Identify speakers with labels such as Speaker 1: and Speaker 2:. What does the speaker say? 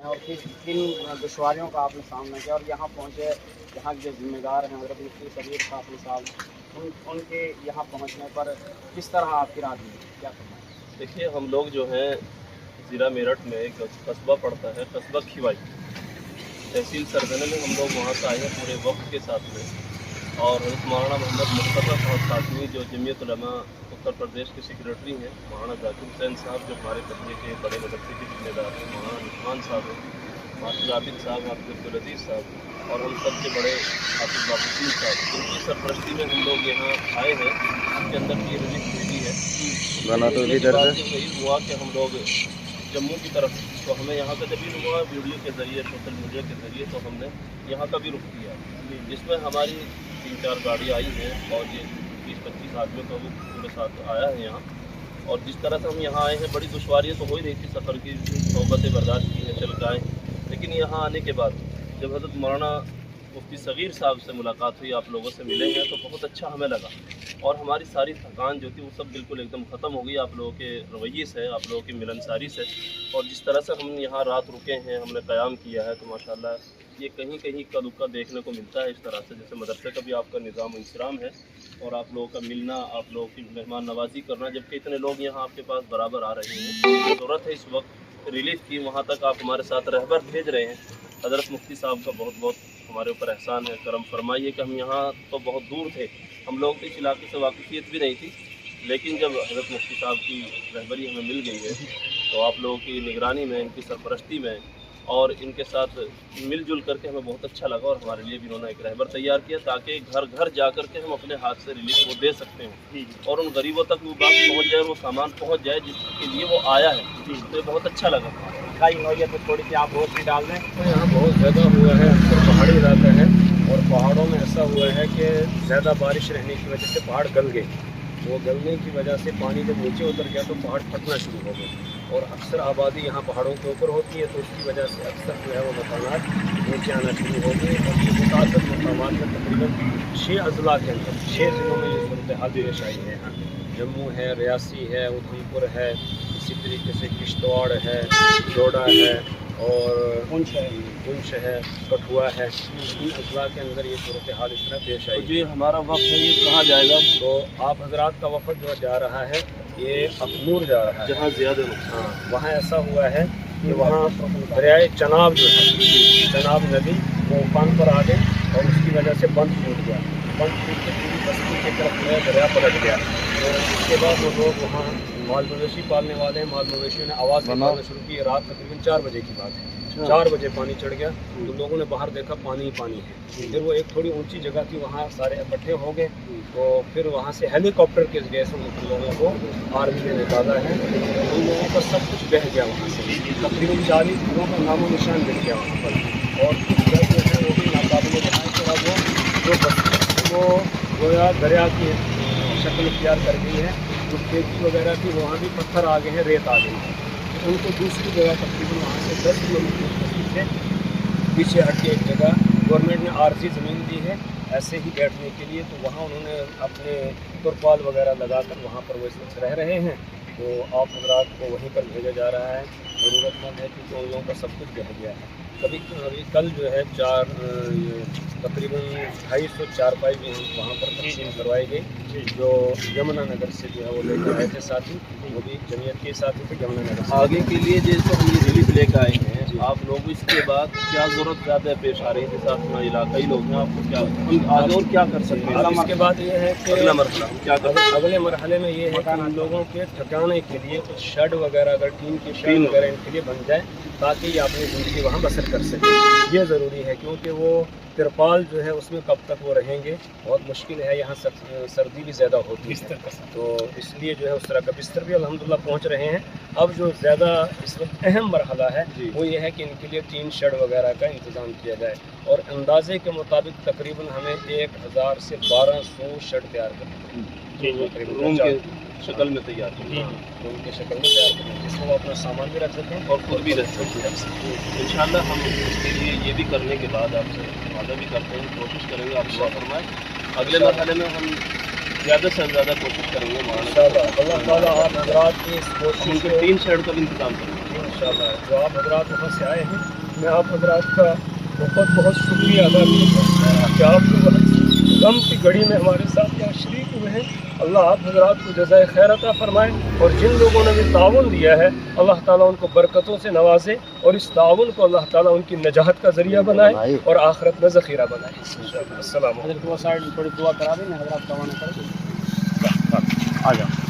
Speaker 1: हैं और किन दुश्वारियों का आपने सामना किया और यहाँ पहुँचे, यहाँ के जो जिम्मेदार हैं हज़रत मुफ्ती सगीर काफी साहब, उनके यहाँ पहुँचने पर किस तरह आपकी रात हुई, क्या करना है?
Speaker 2: देखिए, हम लोग जो हैं ज़िला मेरठ में एक कस्बा पड़ता है, कस्बा खिवाई, तहसील सरगना में हम लोग वहाँ से आए हैं पूरे वक्त के साथ में। और हज़रत मौलाना मोहम्मद मुस्तफ़ा साहब कासमी जो जमीयत उलमा उत्तर प्रदेश के सेक्रेटरी हैं, मौलाना जाकिर हुसैन साहब जो हमारे कस्बे के बड़े मदरसे के जिम्मेदार हैं, मौलाना नुमान साहब हैं, मास्टर आबिद साहब, हाफिज़ अब्दुल अज़ीज़ साहब और हम सबसे बड़े हाफिज़ वाक़िफ़ुद्दीन साहब, इनकी सरपरस्ती में हम लोग यहाँ आए हैं। इसके अंदर की रिलीफ भेजी है। यही हुआ कि हम लोग जम्मू की तरफ, तो हमें यहाँ का जब भी हुआ वीडियो के ज़रिए, सोशल मीडिया के ज़रिए, तो हमने यहाँ का भी रुख किया, जिसमें हमारी 3-4 गाड़ी आई हैं और ये 20-25 आदमियों का वो पूरे साथ आया है यहाँ। और जिस तरह से हम यहाँ आए हैं, बड़ी दुश्वारियाँ तो हो ही रही थी, सफ़र की सोबतें बर्दाश्त की हैं, चल के आए, लेकिन यहाँ आने के बाद जब हज़रत मौलाना मुफ्ती सगीर साहब से मुलाकात हुई, आप लोगों से मिले हैं, तो बहुत अच्छा हमें लगा और हमारी सारी थकान जो थी वो सब बिल्कुल एकदम ख़त्म हो गई आप लोगों के रवैये से, आप लोगों की मिलनसारी से। और जिस तरह से हम यहाँ रात रुके हैं, हमने क़याम किया है, तो माशाल्लाह ये कहीं कहीं इक्का दुक्का देखने को मिलता है इस तरह से। जैसे मदरसे का भी आपका निज़ाम व इंतज़ाम है और आप लोगों का मिलना, आप लोगों की मेहमान नवाजी करना, जबकि इतने लोग यहाँ आपके पास बराबर आ रहे हैं। ज़रूरत है इस वक्त रिलीफ की, वहाँ तक आप हमारे साथ रहबर भेज रहे हैं। हज़रत मुफ्ती साहब का बहुत बहुत हमारे ऊपर एहसान है, करम फरमाइए कि हम यहाँ तो बहुत दूर थे, हम लोग इस इलाके से वाकिफ़ियत भी नहीं थी, लेकिन जब हज़रत मुफ्ती साहब की रहबरी हमें मिल गई है, तो आप लोगों की निगरानी में, इनकी सरपरस्ती में और इनके साथ मिलजुल करके हमें बहुत अच्छा लगा। और हमारे लिए भी इन्होंने एक रहबर तैयार किया ताकि घर घर जा कर के हम अपने हाथ से रिलीफ वो दे सकते हैं और उन गरीबों तक वो बात पहुँच जाए, वो सामान पहुँच जाए जिसके लिए वो आया है। तो ये बहुत अच्छा लगा।
Speaker 1: खाई नौयत तो थोड़ी सी आप रोशनी डाल दें।
Speaker 3: तो यहाँ बहुत ज़्यादा हुआ है, अक्सर पहाड़ी इलाका है और पहाड़ों में ऐसा हुआ है कि ज़्यादा बारिश रहने की वजह से पहाड़ गल गए। वो गलने की वजह से पानी जब नीचे उतर गया तो पहाड़ फटना शुरू हो गए और अक्सर आबादी यहाँ पहाड़ों के ऊपर होती है, तो उसकी वजह से अक्सर जो है वो मकानात नीचे आना शुरू हो गए। और ये मुताबिक मकामात में तकरीबन 6 अजला के अंदर 6 ज़िलों में ये सूरत हाल पेश आई है। यहाँ जम्मू है, रियासी है, उधमपुर है, इसी तरीके से किश्तवाड़ है, डोडा है और पुंछ है, कठुआ है। इन अजला के अंदर ये सूरत हाल इस तरह पेश आई।
Speaker 2: जी, हमारा वक्त है, ये कहाँ जाएगा?
Speaker 3: तो आप हजरात का वफद जो जा रहा है ये अखनूर जा रहा है,
Speaker 2: जहाँ ज़्यादा
Speaker 3: हाँ, वहाँ ऐसा हुआ है कि वहाँ दरियाए चनाब जो है, चनाब नदी वो उफान पर आ गई और उसकी वजह से बंद टूट गया। बंद टूट के पूरी बस्ती की तरफ में दरिया पलट गया। तो उसके बाद वो लोग वहाँ माल मवेशी पालने वाले हैं, माल मवेशियों ने आवाज़ निकालना शुरू की। रात तकरीबन 4 बजे की बात है, 4 बजे पानी चढ़ गया तो लोगों ने बाहर देखा पानी ही पानी है। फिर वो एक थोड़ी ऊंची जगह थी, वहाँ सारे इकट्ठे हो गए। तो फिर वहाँ से हेलीकॉप्टर के जरिए से उन लोगों को आर्मी ने निकाला है। उन लोगों का सब कुछ बह गया वहाँ से, तकरीबन 40 लोगों का नामो निशान मिल गया वहाँ पर। और कुछ घर जो है वो भी नाकाबिले बनाए थे। अब वो जो वो गोया दरिया की शक्ल इख्तियार कर गई है। जो खेती वगैरह थी वहाँ भी पत्थर आ गए हैं, रेत आ गई है। तो उनको दूसरी जगह तकरीबन वहाँ से 10 किलोमीटर से पीछे हट के एक जगह गवर्नमेंट ने आरजी ज़मीन दी है ऐसे ही बैठने के लिए, तो वहाँ उन्होंने अपने तुरपाल वगैरह लगाकर वहाँ पर वो इस वक्त रह रहे हैं। तो आप हजरात को वहीं पर भेजा जा रहा है। ज़रूरतमंद है क्योंकि उन लोगों का सब कुछ बह गया है। अभी कल जो है तकरीबन 250 चारपाई भी वहाँ पर तकसीम करवाई गई, जो यमुना नगर से जो है वो लेकर आए थे साथी, वो भी जमीयत के साथी थे यमुना नगर।
Speaker 2: आगे के लिए जैसे हम ये रिलीफ लेकर आए हैं, आप लोग इसके बाद क्या ज़रूरत ज़्यादा पेश आ रही है? जैसे अपना इलाकाई लोग हैं, आपको क्या आगे और क्या कर सकते हैं?
Speaker 3: इसके बाद ये है कि
Speaker 2: अगला मरहला हम क्या कर?
Speaker 3: अगले मरहले में ये है कि उन लोगों के ठिकाने के लिए कुछ शेड वगैरह, अगर टीन के शेड वगैरह इनके लिए बन जाए ताकि ये अपनी ज़िंदगी वहाँ बसर कर सकें। ये ज़रूरी है क्योंकि वो तिरपाल जो है उसमें कब तक वो रहेंगे, बहुत मुश्किल है। यहाँ सर्दी भी ज़्यादा होती है, तो इसलिए जो है उस तरह का बिस्तर भी अल्हम्दुलिल्लाह पहुँच रहे हैं। अब जो ज़्यादा इस वक्त अहम मरहला है वो ये है कि इनके लिए 3 शेड वगैरह का इंतज़ाम किया जाए। और अंदाजे के मुताबिक तकरीबन हमें 1000 से 1200 शेड तैयार करना है,
Speaker 2: रूम के शक्ल में तैयार करना,
Speaker 3: रूम के शक्ल में तैयार करना है, जिसमें वो अपना सामान भी रख सकें
Speaker 2: और खुद भी रख सकते हैं। इंशाल्लाह हम इसके लिए ये भी करने के बाद आपसे वादा भी करते हैं, कोशिश करेंगे आप दुआ फरमाएं। अगले मरहले में हम ज़्यादा से ज़्यादा कोशिश करेंगे।
Speaker 3: अल्लाह ताला आप हज़रात की इस कोशिश
Speaker 2: उनके 3 शेड का भी इंतज़ाम करेंगे।
Speaker 3: इंशाअल्लाह। जो आप हजरात वहाँ से आए हैं, मैं आप हजरात का बहुत बहुत शुक्रिया अदा करता हूँ कि आप लोग गम की घड़ी में हमारे साथ यहाँ शरीक हुए हैं। अल्लाह आप हजरात को जज़ाए खैर अता फरमाए, और जिन लोगों ने भी ताउन दिया है अल्लाह ताला उनको बरकतों से नवाजे, और इस ताउन को अल्लाह ताला उनकी नजात का ज़रिया बनाए और आखिरत में ज़ख़ीरा बनाए। इंशाअल्लाह। अस्सलाम वालेकुम।
Speaker 1: हजरत वो साइड थोड़ी दुआ करा दें, हजरत दवा न करें। आ जाओ।